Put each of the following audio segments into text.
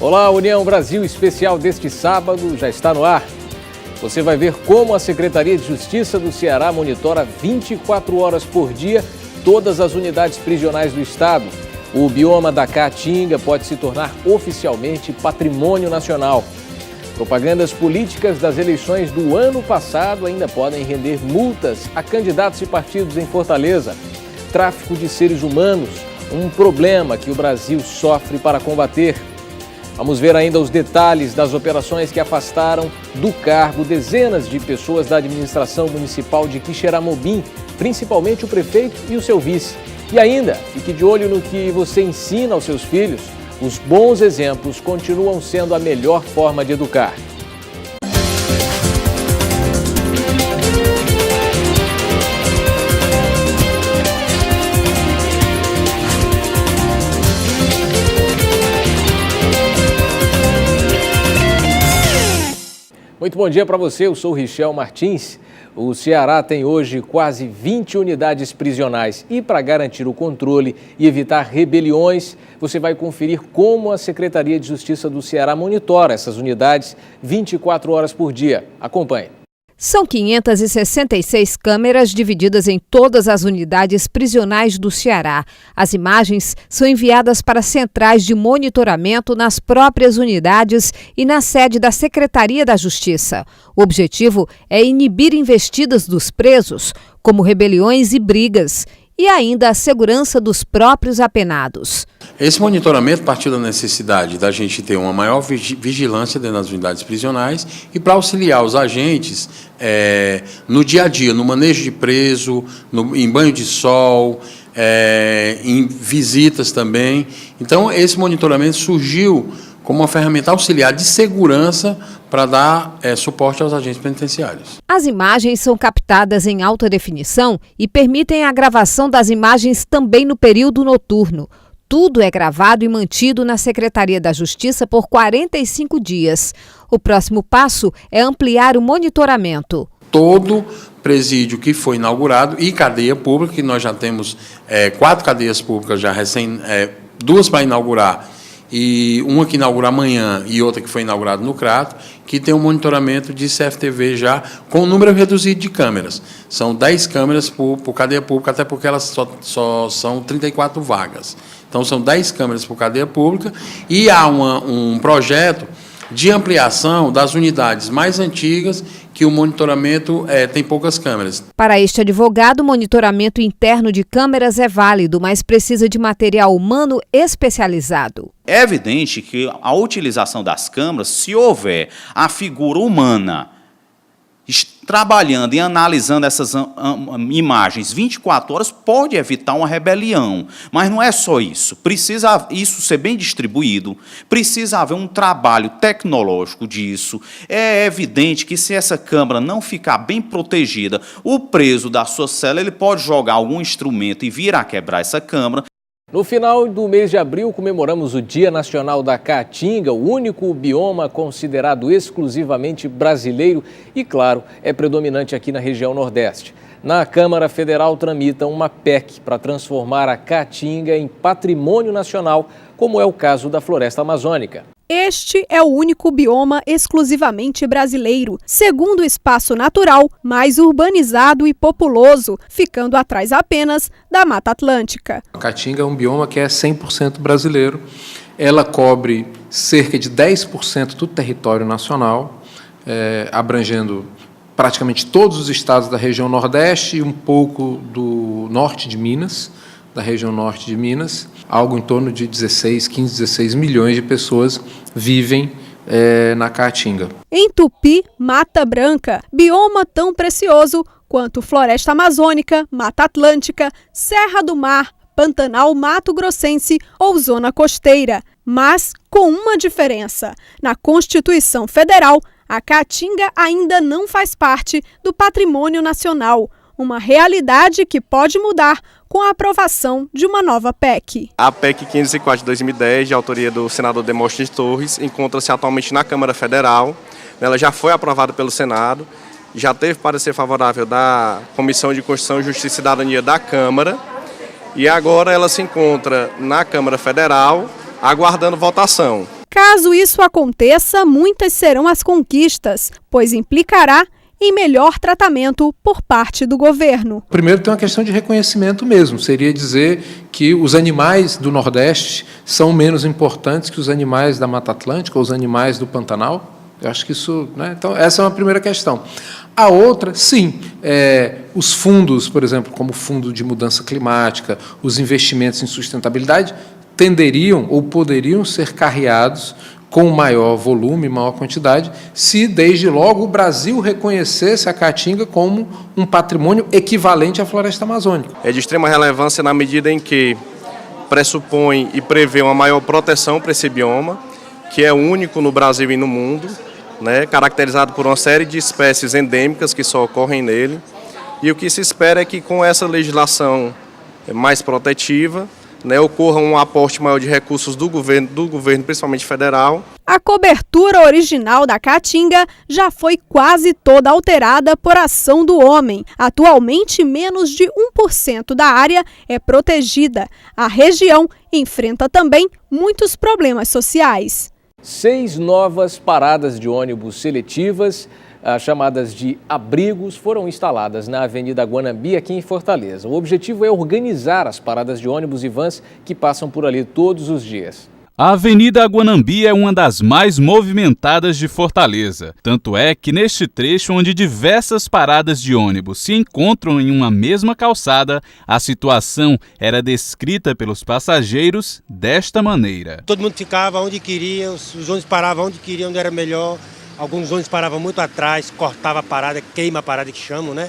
Olá, União Brasil Especial deste sábado já está no ar. Você vai ver como a Secretaria de Justiça do Ceará monitora 24 horas por dia todas as unidades prisionais do estado. O bioma da Caatinga pode se tornar oficialmente patrimônio nacional. Propagandas políticas das eleições do ano passado ainda podem render multas a candidatos e partidos em Fortaleza. Tráfico de seres humanos, um problema que o Brasil sofre para combater. Vamos ver ainda os detalhes das operações que afastaram do cargo dezenas de pessoas da administração municipal de Quixeramobim, principalmente o prefeito e o seu vice. E ainda, fique de olho no que você ensina aos seus filhos. Os bons exemplos continuam sendo a melhor forma de educar. Muito bom dia para você, eu sou o Richel Martins. O Ceará tem hoje quase 20 unidades prisionais e para garantir o controle e evitar rebeliões, você vai conferir como a Secretaria de Justiça do Ceará monitora essas unidades 24 horas por dia. Acompanhe. São 566 câmeras divididas em todas as unidades prisionais do Ceará. As imagens são enviadas para centrais de monitoramento nas próprias unidades e na sede da Secretaria da Justiça. O objetivo é inibir investidas dos presos, como rebeliões e brigas, e ainda a segurança dos próprios apenados. Esse monitoramento partiu da necessidade da gente ter uma maior vigilância dentro das unidades prisionais e para auxiliar os agentes no dia a dia, no manejo de preso, em banho de sol, em visitas também. Então, esse monitoramento surgiu como uma ferramenta auxiliar de segurança para dar suporte aos agentes penitenciários. As imagens são captadas em alta definição e permitem a gravação das imagens também no período noturno. Tudo é gravado e mantido na Secretaria da Justiça por 45 dias. O próximo passo é ampliar o monitoramento. Todo presídio que foi inaugurado e cadeia pública, que nós já temos 4 cadeias públicas já duas para inaugurar, e uma que inaugura amanhã e outra que foi inaugurada no Crato, que tem um monitoramento de CFTV já com um número reduzido de câmeras. São 10 câmeras por cadeia pública, até porque elas só são 34 vagas. Então, são 10 câmeras por cadeia pública e há um projeto de ampliação das unidades mais antigas, que o monitoramento tem poucas câmeras. Para este advogado, o monitoramento interno de câmeras é válido, mas precisa de material humano especializado. É evidente que a utilização das câmeras, se houver a figura humana trabalhando e analisando essas imagens 24 horas, pode evitar uma rebelião. Mas não é só isso. Precisa isso ser bem distribuído, precisa haver um trabalho tecnológico disso. É evidente que se essa câmera não ficar bem protegida, o preso da sua cela ele pode jogar algum instrumento e vir a quebrar essa câmera. No final do mês de abril, comemoramos o Dia Nacional da Caatinga, o único bioma considerado exclusivamente brasileiro e, claro, é predominante aqui na região Nordeste. Na Câmara Federal tramita uma PEC para transformar a Caatinga em patrimônio nacional, como é o caso da Floresta Amazônica. Este é o único bioma exclusivamente brasileiro, segundo espaço natural mais urbanizado e populoso, ficando atrás apenas da Mata Atlântica. A Caatinga é um bioma que é 100% brasileiro. Ela cobre cerca de 10% do território nacional, abrangendo praticamente todos os estados da região Nordeste e um pouco do norte de Minas, da região norte de Minas. Algo em torno de 16 milhões de pessoas vivem na Caatinga. Em Tupi, Mata Branca, bioma tão precioso quanto Floresta Amazônica, Mata Atlântica, Serra do Mar, Pantanal Mato Grossense ou Zona Costeira. Mas com uma diferença: na Constituição Federal, a Caatinga ainda não faz parte do patrimônio nacional. Uma realidade que pode mudar com a aprovação de uma nova PEC. A PEC 504 de 2010, de autoria do senador Demóstenes Torres, encontra-se atualmente na Câmara Federal. Ela já foi aprovada pelo Senado, já teve parecer favorável da Comissão de Constituição, Justiça e Cidadania da Câmara, e agora ela se encontra na Câmara Federal, aguardando votação. Caso isso aconteça, muitas serão as conquistas, pois implicará em melhor tratamento por parte do governo. Primeiro tem uma questão de reconhecimento mesmo, seria dizer que os animais do Nordeste são menos importantes que os animais da Mata Atlântica ou os animais do Pantanal. Eu acho que isso, né? Então, essa é uma primeira questão. A outra, sim, os fundos, por exemplo, como o Fundo de Mudança Climática, os investimentos em sustentabilidade, tenderiam ou poderiam ser carreados com maior volume, maior quantidade, se desde logo o Brasil reconhecesse a caatinga como um patrimônio equivalente à floresta amazônica. É de extrema relevância na medida em que pressupõe e prevê uma maior proteção para esse bioma, que é único no Brasil e no mundo, né, caracterizado por uma série de espécies endêmicas que só ocorrem nele. E o que se espera é que com essa legislação mais protetiva, né, ocorra um aporte maior de recursos do governo principalmente federal. A cobertura original da caatinga já foi quase toda alterada por ação do homem. Atualmente, menos de 1% da área é protegida. A região enfrenta também muitos problemas sociais. 6 novas paradas de ônibus seletivas, chamadas de abrigos, foram instaladas na Avenida Guanambi, aqui em Fortaleza. O objetivo é organizar as paradas de ônibus e vans que passam por ali todos os dias. A Avenida Guanambi é uma das mais movimentadas de Fortaleza. Tanto é que neste trecho, onde diversas paradas de ônibus se encontram em uma mesma calçada, a situação era descrita pelos passageiros desta maneira. Todo mundo ficava onde queria, os ônibus paravam onde queriam, onde era melhor. Alguns ônibus paravam muito atrás, cortava a parada, queima a parada que chamam, né?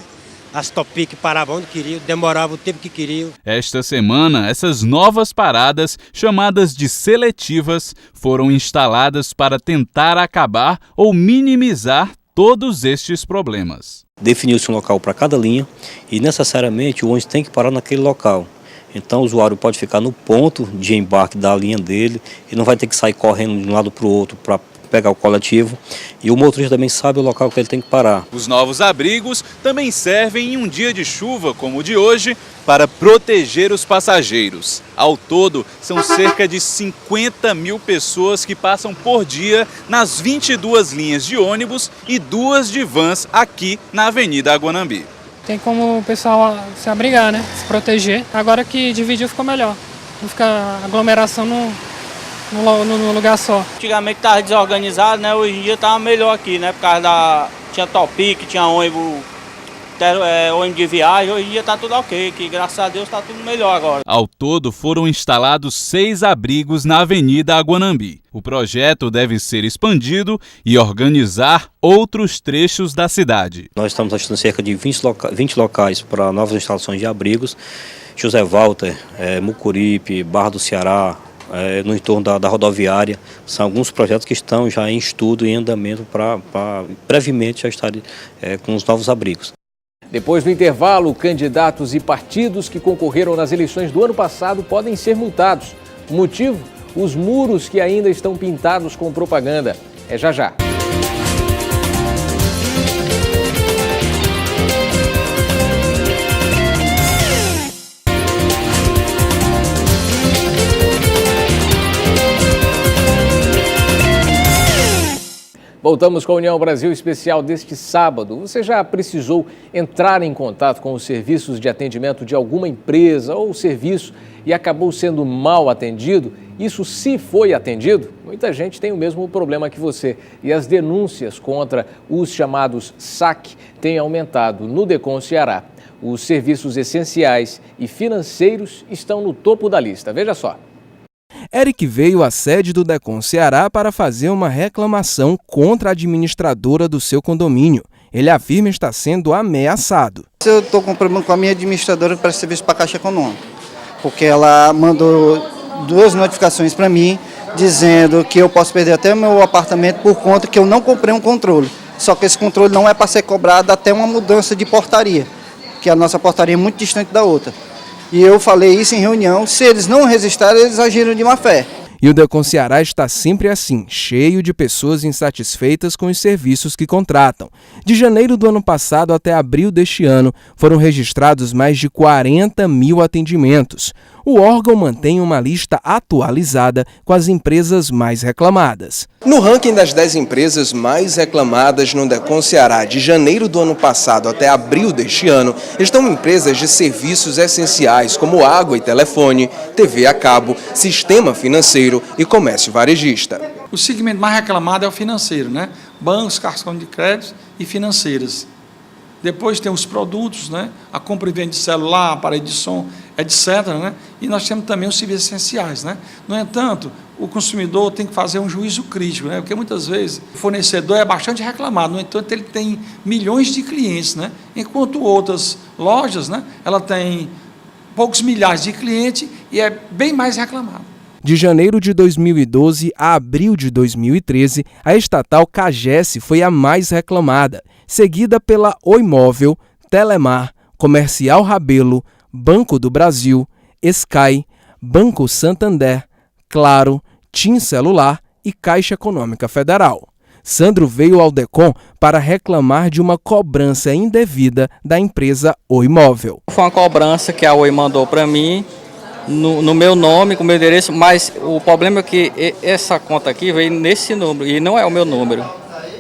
As Topic paravam onde queriam, demoravam o tempo que queriam. Esta semana, essas novas paradas, chamadas de seletivas, foram instaladas para tentar acabar ou minimizar todos estes problemas. Definiu-se um local para cada linha e necessariamente o ônibus tem que parar naquele local. Então o usuário pode ficar no ponto de embarque da linha dele e não vai ter que sair correndo de um lado para o outro para pegar o coletivo, e o motorista também sabe o local que ele tem que parar. Os novos abrigos também servem em um dia de chuva, como o de hoje, para proteger os passageiros. Ao todo, são cerca de 50 mil pessoas que passam por dia nas 22 linhas de ônibus e 2 de vans aqui na Avenida Guanambi. Tem como o pessoal se abrigar, né? Se proteger. Agora que dividiu ficou melhor. Não fica aglomeração no lugar só. Antigamente estava desorganizado, né? Hoje em dia estava melhor aqui, né? Por causa tinha Topic, tinha ônibus de viagem, hoje em dia está tudo ok, que graças a Deus está tudo melhor agora. Ao todo foram instalados 6 abrigos na Avenida Guanambi. O projeto deve ser expandido e organizar outros trechos da cidade. Nós estamos achando cerca de 20 locais para novas instalações de abrigos. José Walter, Mucuripe, Barra do Ceará, no entorno da rodoviária, são alguns projetos que estão já em estudo e em andamento para brevemente já estarem com os novos abrigos. Depois do intervalo, candidatos e partidos que concorreram nas eleições do ano passado podem ser multados. O motivo? Os muros que ainda estão pintados com propaganda. É já já. Voltamos com a União Brasil Especial deste sábado. Você já precisou entrar em contato com os serviços de atendimento de alguma empresa ou serviço e acabou sendo mal atendido? Isso se foi atendido? Muita gente tem o mesmo problema que você. E as denúncias contra os chamados SAC têm aumentado no DECOM Ceará. Os serviços essenciais e financeiros estão no topo da lista. Veja só. Eric veio à sede do DECOM Ceará para fazer uma reclamação contra a administradora do seu condomínio. Ele afirma estar sendo ameaçado. Eu estou com problema com a minha administradora que presta serviço para a Caixa Econômica, porque ela mandou 2 notificações para mim, dizendo que eu posso perder até o meu apartamento por conta que eu não comprei um controle. Só que esse controle não é para ser cobrado até uma mudança de portaria, que a nossa portaria é muito distante da outra. E eu falei isso em reunião, se eles não registrarem, eles agiram de má fé. E o DECOM Ceará está sempre assim, cheio de pessoas insatisfeitas com os serviços que contratam. De janeiro do ano passado até abril deste ano, foram registrados mais de 40 mil atendimentos. O órgão mantém uma lista atualizada com as empresas mais reclamadas. No ranking das 10 empresas mais reclamadas no DECON Ceará de janeiro do ano passado até abril deste ano, estão empresas de serviços essenciais como água e telefone, TV a cabo, sistema financeiro e comércio varejista. O segmento mais reclamado é o financeiro, né? Bancos, cartões de crédito e financeiras. Depois tem os produtos, né? A compra e venda de celular, aparelho de som, etc. Né? E nós temos também os serviços essenciais. Né? No entanto, o consumidor tem que fazer um juízo crítico, né? Porque muitas vezes o fornecedor é bastante reclamado, no entanto ele tem milhões de clientes, né? Enquanto outras lojas, né? Ela tem poucos milhares de clientes e é bem mais reclamado. De janeiro de 2012 a abril de 2013, a estatal Cagesse foi a mais reclamada, seguida pela Oi Móvel, Telemar, Comercial Rabelo, Banco do Brasil, Sky, Banco Santander, Claro, TIM Celular e Caixa Econômica Federal. Sandro veio ao DECON para reclamar de uma cobrança indevida da empresa Oi Móvel. Foi uma cobrança que a Oi mandou para mim, no meu nome, com o meu endereço, mas o problema é que essa conta aqui veio nesse número e não é o meu número.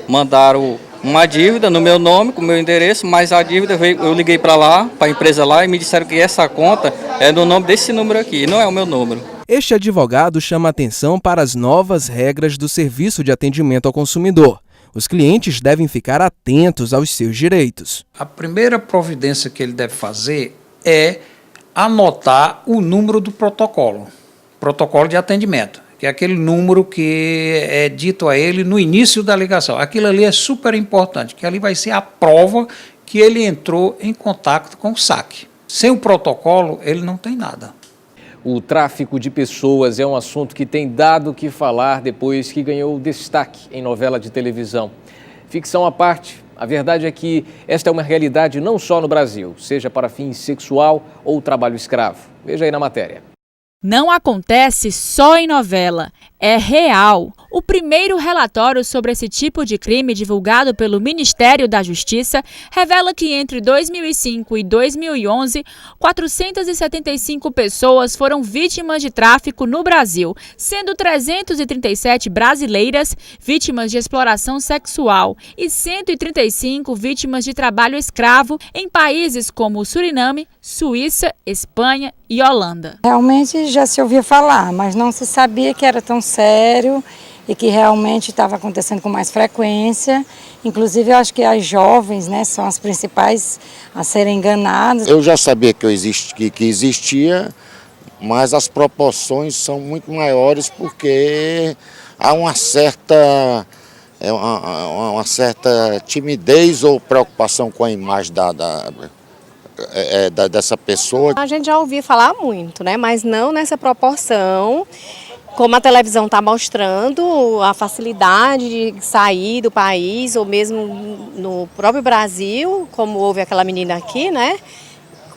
Mandaram uma dívida no meu nome, com o meu endereço, mas a dívida veio, eu liguei para lá, para a empresa lá, e me disseram que essa conta é no nome desse número aqui, não é o meu número. Este advogado chama atenção para as novas regras do Serviço de Atendimento ao Consumidor. Os clientes devem ficar atentos aos seus direitos. A primeira providência que ele deve fazer é anotar o número do protocolo de atendimento, que é aquele número que é dito a ele no início da ligação. Aquilo ali é super importante, que ali vai ser a prova que ele entrou em contato com o saque. Sem o protocolo, ele não tem nada. O tráfico de pessoas é um assunto que tem dado o que falar depois que ganhou destaque em novela de televisão. Ficção à parte, a verdade é que esta é uma realidade não só no Brasil, seja para fins sexual ou trabalho escravo. Veja aí na matéria. Não acontece só em novela, é real. O primeiro relatório sobre esse tipo de crime divulgado pelo Ministério da Justiça revela que entre 2005 e 2011, 475 pessoas foram vítimas de tráfico no Brasil, sendo 337 brasileiras vítimas de exploração sexual e 135 vítimas de trabalho escravo em países como Suriname, Suíça, Espanha e Holanda. Realmente já se ouvia falar, mas não se sabia que era tão sério e que realmente estava acontecendo com mais frequência. Inclusive, eu acho que as jovens, né, são as principais a serem enganadas. Eu já sabia que existia, mas as proporções são muito maiores porque há uma certa timidez ou preocupação com a imagem dessa pessoa. A gente já ouvia falar muito, né? Mas não nessa proporção, como a televisão está mostrando, a facilidade de sair do país, ou mesmo no próprio Brasil, como houve aquela menina aqui, né?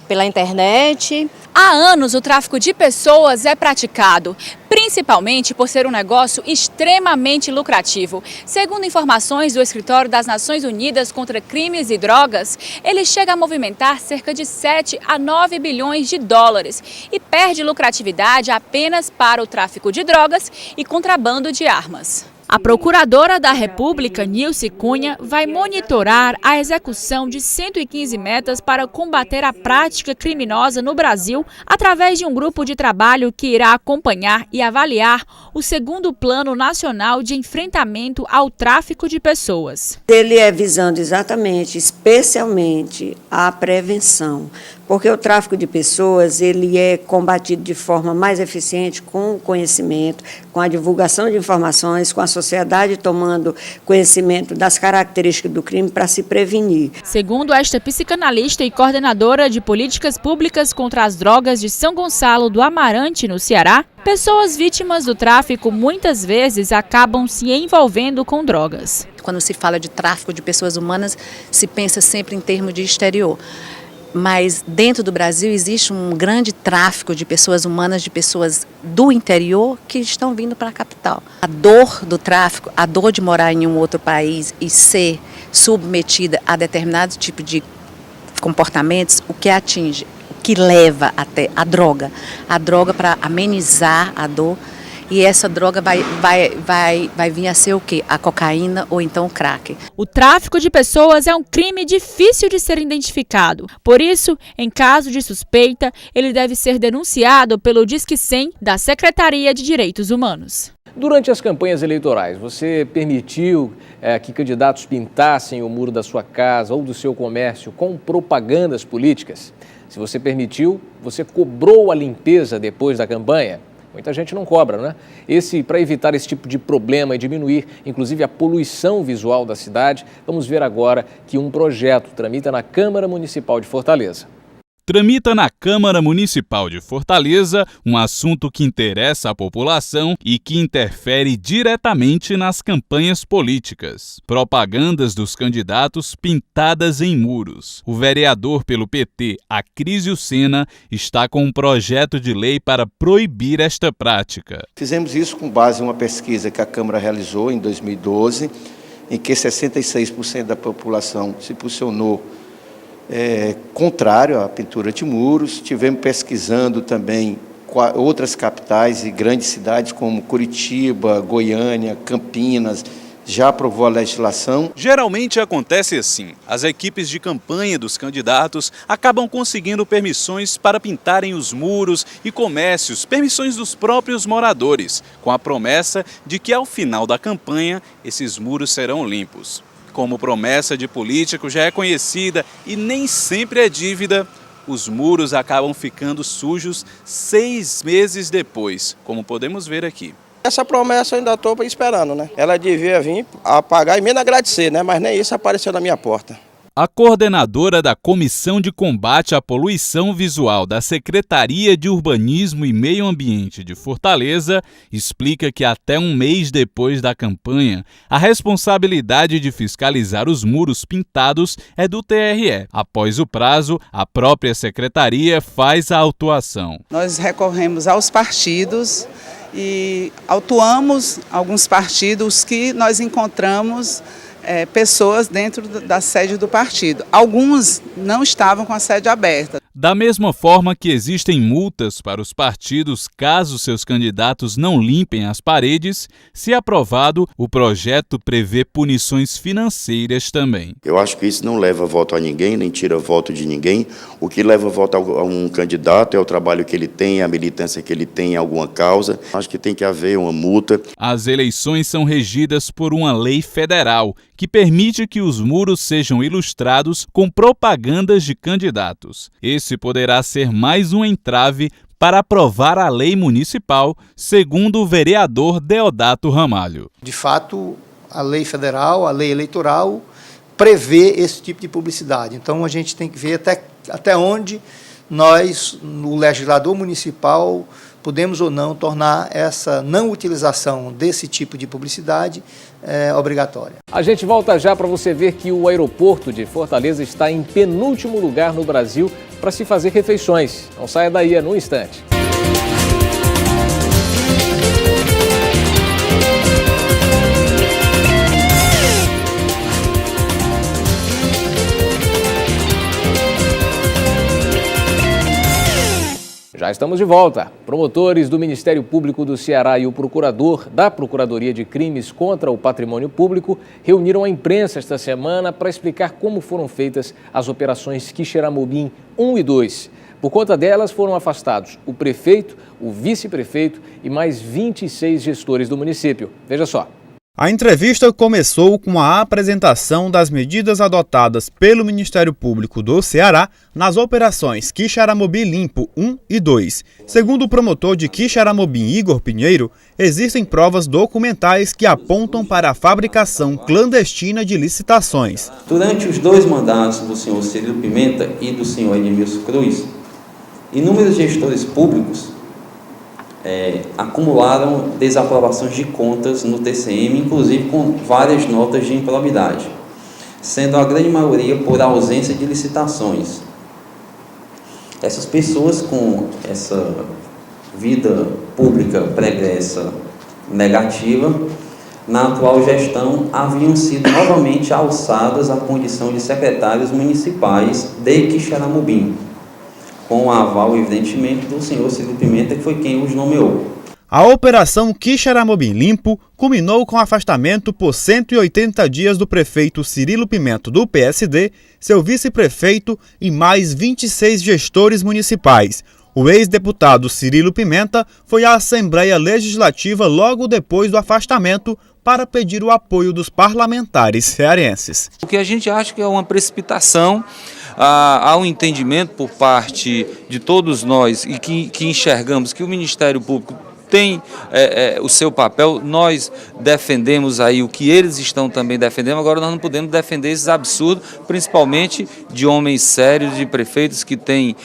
Pela internet. Há anos o tráfico de pessoas é praticado, principalmente por ser um negócio extremamente lucrativo. Segundo informações do Escritório das Nações Unidas contra Crimes e Drogas, ele chega a movimentar cerca de 7 a 9 bilhões de dólares e perde lucratividade apenas para o tráfico de drogas e contrabando de armas. A Procuradora da República, Nilce Cunha, vai monitorar a execução de 115 metas para combater a prática criminosa no Brasil através de um grupo de trabalho que irá acompanhar e avaliar o segundo Plano Nacional de Enfrentamento ao Tráfico de Pessoas. Ele é visando exatamente, especialmente, a prevenção, porque o tráfico de pessoas ele é combatido de forma mais eficiente com o conhecimento, com a divulgação de informações, com a sociedade tomando conhecimento das características do crime para se prevenir. Segundo esta psicanalista e coordenadora de políticas públicas contra as drogas de São Gonçalo do Amarante, no Ceará, pessoas vítimas do tráfico muitas vezes acabam se envolvendo com drogas. Quando se fala de tráfico de pessoas humanas, se pensa sempre em termos de exterior. Mas dentro do Brasil existe um grande tráfico de pessoas humanas, de pessoas do interior que estão vindo para a capital. A dor do tráfico, a dor de morar em um outro país e ser submetida a determinado tipo de comportamentos, o que atinge? O que leva até a droga para amenizar a dor. E essa droga vai vir a ser o quê? A cocaína ou então o crack. O tráfico de pessoas é um crime difícil de ser identificado. Por isso, em caso de suspeita, ele deve ser denunciado pelo Disque 100 da Secretaria de Direitos Humanos. Durante as campanhas eleitorais, você permitiu que candidatos pintassem o muro da sua casa ou do seu comércio com propagandas políticas? Se você permitiu, você cobrou a limpeza depois da campanha? Muita gente não cobra, né? Para evitar esse tipo de problema e diminuir, inclusive, a poluição visual da cidade, vamos ver agora que um projeto tramita na Câmara Municipal de Fortaleza. Tramita na Câmara Municipal de Fortaleza um assunto que interessa à população e que interfere diretamente nas campanhas políticas. Propagandas dos candidatos pintadas em muros. O vereador pelo PT, Acrísio Sena, está com um projeto de lei para proibir esta prática. Fizemos isso com base em uma pesquisa que a Câmara realizou em 2012, em que 66% da população se posicionou contrário à pintura de muros. Tivemos pesquisando também outras capitais e grandes cidades como Curitiba, Goiânia, Campinas, já aprovou a legislação. Geralmente acontece assim, as equipes de campanha dos candidatos acabam conseguindo permissões para pintarem os muros e comércios, permissões dos próprios moradores, com a promessa de que ao final da campanha esses muros serão limpos. Como promessa de político já é conhecida e nem sempre é dívida, os muros acabam ficando sujos 6 meses depois, como podemos ver aqui. Essa promessa eu ainda estou esperando, né? Ela devia vir apagar e menos agradecer, né? Mas nem isso apareceu na minha porta. A coordenadora da Comissão de Combate à Poluição Visual da Secretaria de Urbanismo e Meio Ambiente de Fortaleza explica que até um mês depois da campanha, a responsabilidade de fiscalizar os muros pintados é do TRE. Após o prazo, a própria secretaria faz a autuação. Nós recorremos aos partidos e autuamos alguns partidos que nós encontramos pessoas dentro da sede do partido. Alguns não estavam com a sede aberta. Da mesma forma que existem multas para os partidos caso seus candidatos não limpem as paredes, se aprovado, o projeto prevê punições financeiras também. Eu acho que isso não leva voto a ninguém, nem tira voto de ninguém. O que leva voto a um candidato é o trabalho que ele tem, a militância que ele tem em alguma causa. Acho que tem que haver uma multa. As eleições são regidas por uma lei federal que permite que os muros sejam ilustrados com propagandas de candidatos. Esse poderá ser mais um entrave para aprovar a lei municipal, segundo o vereador Deodato Ramalho. De fato, a lei federal, a lei eleitoral, prevê esse tipo de publicidade. Então, a gente tem que ver até onde nós, no legislador municipal, podemos ou não tornar essa não utilização desse tipo de publicidade obrigatória. A gente volta já para você ver que o aeroporto de Fortaleza está em penúltimo lugar no Brasil para se fazer refeições. Não saia daí, num instante. Já estamos de volta. Promotores do Ministério Público do Ceará e o procurador da Procuradoria de Crimes contra o Patrimônio Público reuniram a imprensa esta semana para explicar como foram feitas as operações Quixeramobim 1 e 2. Por conta delas, foram afastados o prefeito, o vice-prefeito e mais 26 gestores do município. Veja só. A entrevista começou com a apresentação das medidas adotadas pelo Ministério Público do Ceará nas operações Quixeramobim Limpo 1 e 2. Segundo o promotor de Quixeramobim, Igor Pinheiro, existem provas documentais que apontam para a fabricação clandestina de licitações. Durante os 2 mandatos do senhor Cirilo Pimenta e do senhor Edmilson Cruz, inúmeros gestores públicos acumularam desaprovações de contas no TCM, inclusive com várias notas de improbidade, sendo a grande maioria por ausência de licitações. Essas pessoas com essa vida pública pregressa negativa, na atual gestão, haviam sido novamente alçadas à condição de secretários municipais de Quixeramobim, com o aval, evidentemente, do senhor Cirilo Pimenta, que foi quem os nomeou. A Operação Quixeramobim Limpo culminou com o afastamento por 180 dias do prefeito Cirilo Pimenta do PSD, seu vice-prefeito e mais 26 gestores municipais. O ex-deputado Cirilo Pimenta foi à Assembleia Legislativa logo depois do afastamento para pedir o apoio dos parlamentares cearenses. O que a gente acha que é uma precipitação, há um entendimento por parte de todos nós e que enxergamos que o Ministério Público tem o seu papel, nós defendemos aí o que eles estão também defendendo, agora nós não podemos defender esses absurdos, principalmente de homens sérios, de prefeitos que têm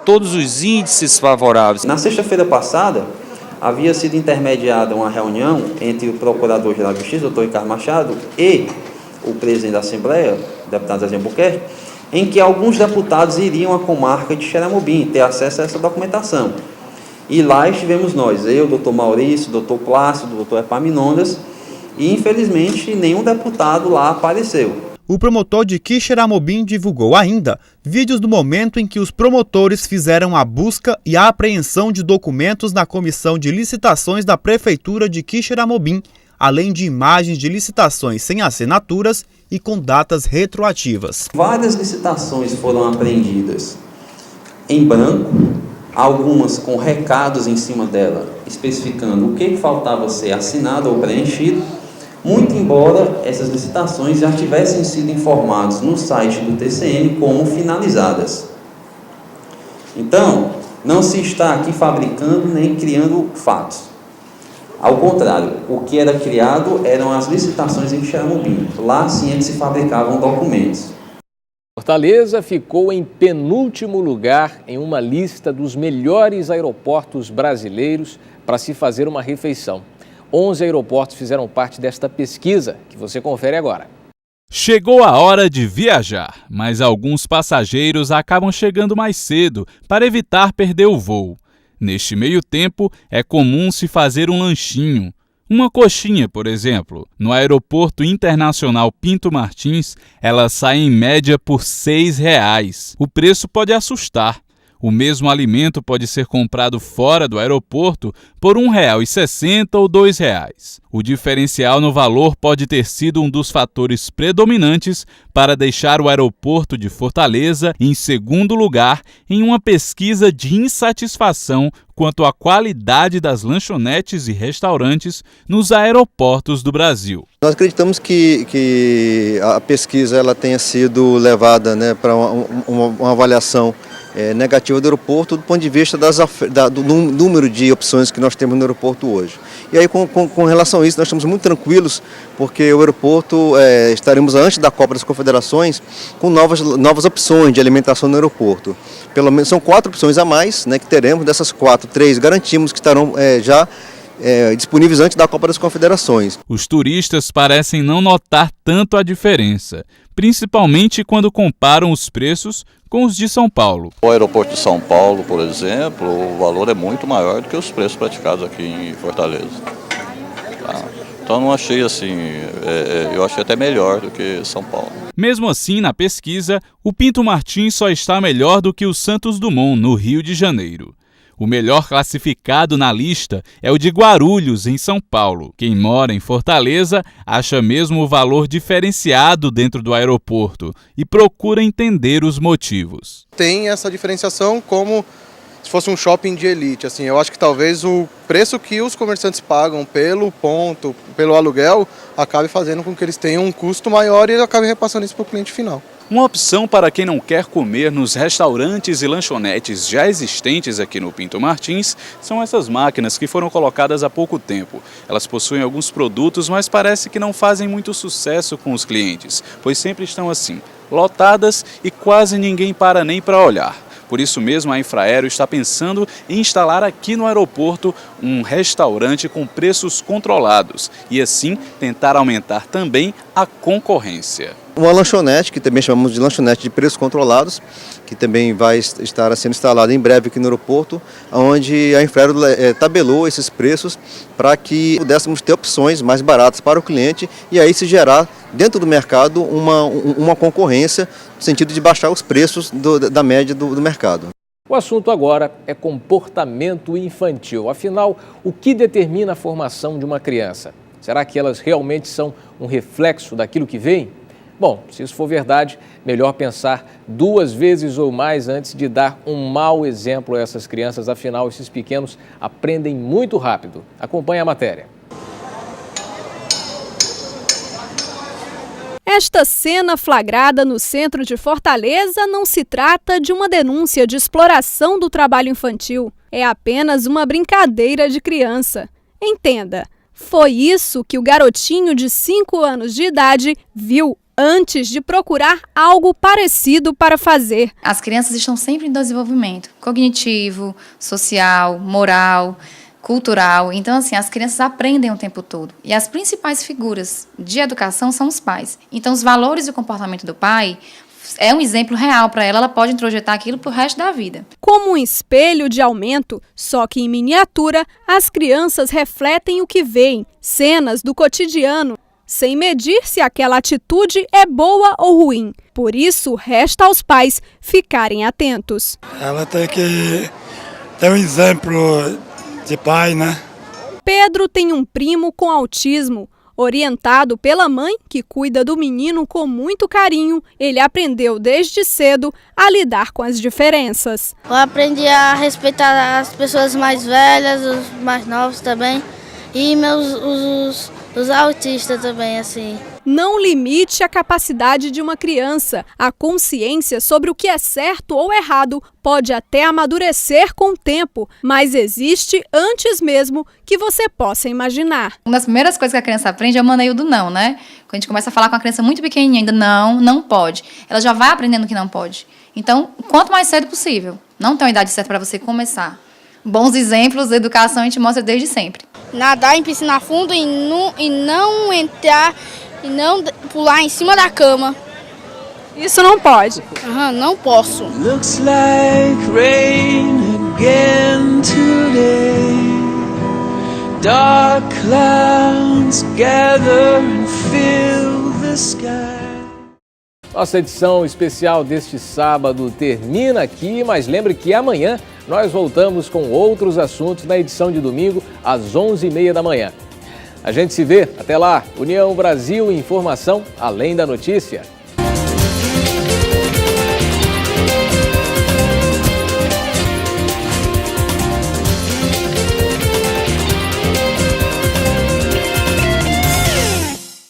todos os índices favoráveis. Na sexta-feira passada, havia sido intermediada uma reunião entre o Procurador-Geral de Justiça, doutor Ricardo Machado, e o presidente da Assembleia, o deputado Zé Albuquerque, em que alguns deputados iriam à comarca de Xeramobim ter acesso a essa documentação. E lá estivemos nós, eu, doutor Maurício, doutor Plácido, doutor Epaminondas, e infelizmente nenhum deputado lá apareceu. O promotor de Quixeramobim divulgou ainda vídeos do momento em que os promotores fizeram a busca e a apreensão de documentos na Comissão de Licitações da Prefeitura de Quixeramobim, além de imagens de licitações sem assinaturas e com datas retroativas. Várias licitações foram apreendidas em branco, algumas com recados em cima dela, especificando o que faltava ser assinado ou preenchido, muito embora essas licitações já tivessem sido informados no site do TCM como finalizadas. Então, não se está aqui fabricando nem criando fatos. Ao contrário, o que era criado eram as licitações em Xeramobim. Lá sim é que se fabricavam documentos. Fortaleza ficou em penúltimo lugar em uma lista dos melhores aeroportos brasileiros para se fazer uma refeição. 11 aeroportos fizeram parte desta pesquisa, que você confere agora. Chegou a hora de viajar, mas alguns passageiros acabam chegando mais cedo para evitar perder o voo. Neste meio tempo, é comum se fazer um lanchinho. Uma coxinha, por exemplo. No Aeroporto Internacional Pinto Martins, ela sai em média por R$ 6,00. O preço pode assustar. O mesmo alimento pode ser comprado fora do aeroporto por R$ 1,60 ou R$ 2,00. O diferencial no valor pode ter sido um dos fatores predominantes para deixar o aeroporto de Fortaleza em segundo lugar em uma pesquisa de insatisfação quanto à qualidade das lanchonetes e restaurantes nos aeroportos do Brasil. Nós acreditamos que a pesquisa ela tenha sido levada, né, para uma avaliação negativa do aeroporto do ponto de vista do número de opções que nós temos no aeroporto hoje. E aí, com relação a isso, nós estamos muito tranquilos, porque o aeroporto, estaremos antes da Copa das Confederações com novas opções de alimentação no aeroporto. Pelo menos são 4 opções a mais, né, que teremos. Dessas 4, 3 garantimos que estarão já disponíveis antes da Copa das Confederações. Os turistas parecem não notar tanto a diferença, principalmente quando comparam os preços com os de São Paulo. O aeroporto de São Paulo, por exemplo, o valor é muito maior do que os preços praticados aqui em Fortaleza. Tá? Então não achei assim, eu achei até melhor do que São Paulo. Mesmo assim, na pesquisa, o Pinto Martins só está melhor do que o Santos Dumont, no Rio de Janeiro. O melhor classificado na lista é o de Guarulhos, em São Paulo. Quem mora em Fortaleza acha mesmo o valor diferenciado dentro do aeroporto e procura entender os motivos. Tem essa diferenciação como se fosse um shopping de elite. Assim, eu acho que talvez o preço que os comerciantes pagam pelo ponto, pelo aluguel, acabe fazendo com que eles tenham um custo maior e acabem repassando isso para o cliente final. Uma opção para quem não quer comer nos restaurantes e lanchonetes já existentes aqui no Pinto Martins são essas máquinas que foram colocadas há pouco tempo. Elas possuem alguns produtos, mas parece que não fazem muito sucesso com os clientes, pois sempre estão assim, lotadas e quase ninguém para nem para olhar. Por isso mesmo, a Infraero está pensando em instalar aqui no aeroporto um restaurante com preços controlados e assim tentar aumentar também a concorrência. Uma lanchonete, que também chamamos de lanchonete de preços controlados, que também vai estar sendo instalada em breve aqui no aeroporto, onde a Infraero tabelou esses preços para que pudéssemos ter opções mais baratas para o cliente e aí se gerar dentro do mercado uma concorrência no sentido de baixar os preços da média do mercado. O assunto agora é comportamento infantil. Afinal, o que determina a formação de uma criança? Será que elas realmente são um reflexo daquilo que vem? Bom, se isso for verdade, melhor pensar 2 vezes ou mais antes de dar um mau exemplo a essas crianças. Afinal, esses pequenos aprendem muito rápido. Acompanhe a matéria. Esta cena flagrada no centro de Fortaleza não se trata de uma denúncia de exploração do trabalho infantil. É apenas uma brincadeira de criança. Entenda, foi isso que o garotinho de 5 anos de idade viu antes de procurar algo parecido para fazer. As crianças estão sempre em desenvolvimento cognitivo, social, moral, cultural. Então, assim, as crianças aprendem o tempo todo. E as principais figuras de educação são os pais. Então, os valores e o comportamento do pai é um exemplo real para ela pode introjetar aquilo para o resto da vida. Como um espelho de aumento, só que em miniatura, as crianças refletem o que veem, cenas do cotidiano, sem medir se aquela atitude é boa ou ruim. Por isso, resta aos pais ficarem atentos. Ela tem que ter um exemplo de pai, né? Pedro tem um primo com autismo. Orientado pela mãe, que cuida do menino com muito carinho, ele aprendeu desde cedo a lidar com as diferenças. Eu aprendi a respeitar as pessoas mais velhas, os mais novos também, e os autistas também, assim. Não limite a capacidade de uma criança. A consciência sobre o que é certo ou errado pode até amadurecer com o tempo, mas existe antes mesmo que você possa imaginar. Uma das primeiras coisas que a criança aprende é o maneio do não, né? Quando a gente começa a falar com a criança muito pequenininha, ainda não pode. Ela já vai aprendendo que não pode. Então, quanto mais cedo possível. Não tem uma idade certa para você começar. Bons exemplos da educação a gente mostra desde sempre. Nadar em piscina fundo e não entrar e não pular em cima da cama. Isso não pode. Não posso. Looks like rain again today. Dark clouds gather and fill the sky. Nossa edição especial deste sábado termina aqui, mas lembre que amanhã nós voltamos com outros assuntos na edição de domingo às 11h30 da manhã. A gente se vê, até lá, União Brasil, informação além da notícia.